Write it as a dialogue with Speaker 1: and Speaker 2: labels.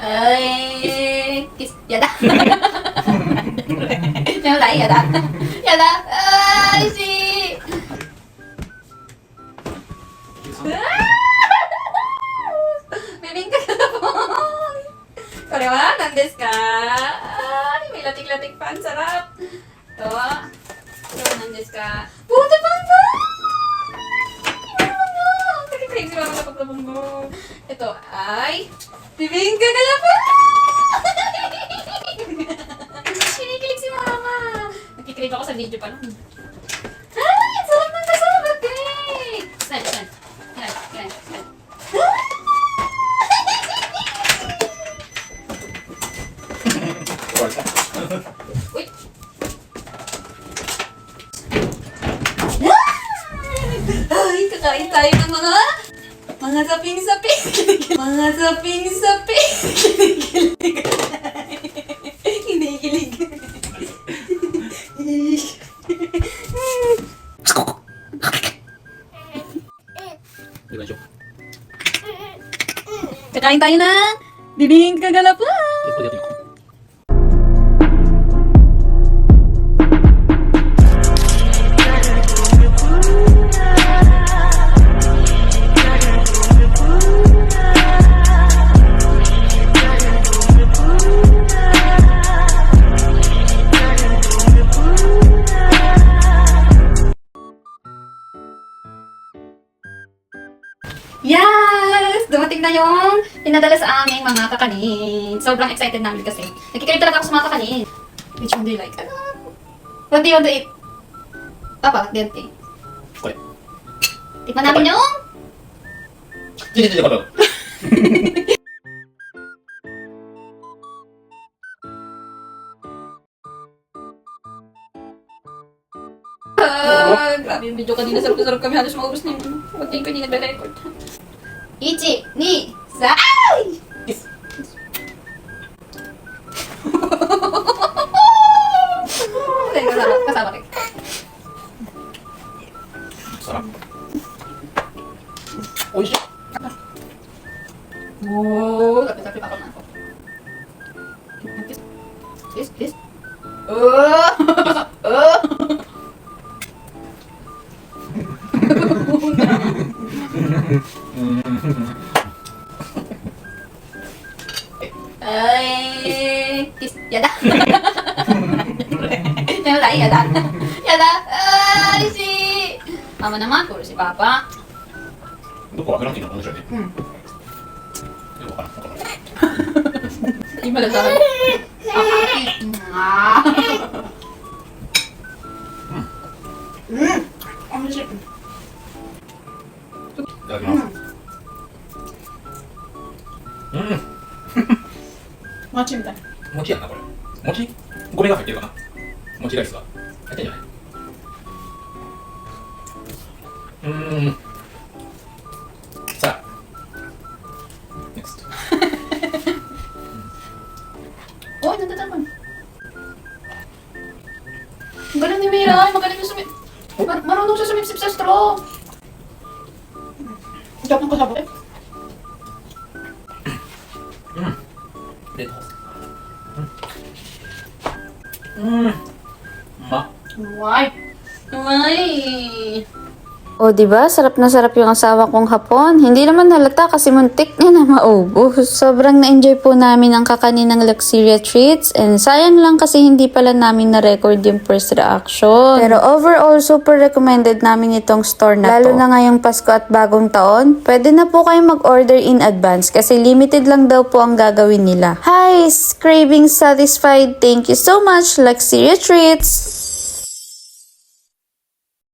Speaker 1: Ay, kiss. Yada. Yada, yada. Yada. Ay, si. Bibingka ka na po. Kore wa, nandesu ka? Ay, may latik-latik pa. Ang sarap. Ito. Ito, nandesu ka? Puta pa ba? Sakit-sakit si mama kapag nabunggo. Ito ay bibingka ka na po. Kinikilig si mama. Nakikilig ako sa video pa lang. Ay, ang sarap ng kasama, cake! Stand, stand. Yan, yan, yan. Uy! Ay, kakain tayo ng mga saping-saping. Mga saping-saping. Kinikilig. Kakain tayo na bibingka galapang. Yes! Dumating na yung pinadala sa aming mga kakanin. Sobrang excited namin kasi. Nakikilig talaga ako sa mga kakanin. Which one do you like? What do you want to eat? Papa, what do you want to eat?
Speaker 2: Kore.
Speaker 1: Tikman namin yung...
Speaker 2: Hindi ko daw.
Speaker 1: Grabe yung video kanina. Sarap-sarap kami. Halos maubos na yung konting ko hindi nagre-record. Ichi, ni, sa... Ay!
Speaker 2: Yes.
Speaker 1: Kasama kayo.
Speaker 2: Sarap. Oishi.
Speaker 1: Oh, sabi pa ako na ako. Kiss, kiss. Oh! Oh! Ay, kiss. Yada. Yada, yada. Yada. Ay, si... Mama naman, puro si Papa.
Speaker 2: どこ開けなくていいの面白いね。
Speaker 1: うん。
Speaker 2: よくわからん。わからん。
Speaker 1: Ima lang tayo. Ah. Ang sarap.
Speaker 2: いただきます。
Speaker 1: Mochi みたい。
Speaker 2: 餅やんなこれ。餅？米が入ってるかな。餅ライスが入ってんじゃない？さあ。Next。
Speaker 1: Oy, nagtatapon. Ang galing ni Mira. Magaling yung sumip. Marunong siya sumipsip sa straw. Ang sarap ng kasabot eh.
Speaker 2: レッドホース。うまっ。
Speaker 1: Uway. Uway.
Speaker 3: O, diba? Sarap na sarap yung asawa kong hapon. Hindi naman halata kasi muntik niya na maubos. Sobrang na-enjoy po namin ang kakaninang Luxuria Treats. And sayang lang kasi hindi pala namin na-record yung first reaction. Pero overall, super recommended namin itong store na to. Lalo na ngayong Pasko at Bagong Taon. Pwede na po kayong mag-order in advance kasi limited lang daw po ang gagawin nila. Hi! Craving satisfied. Thank you so much, Luxuria Treats!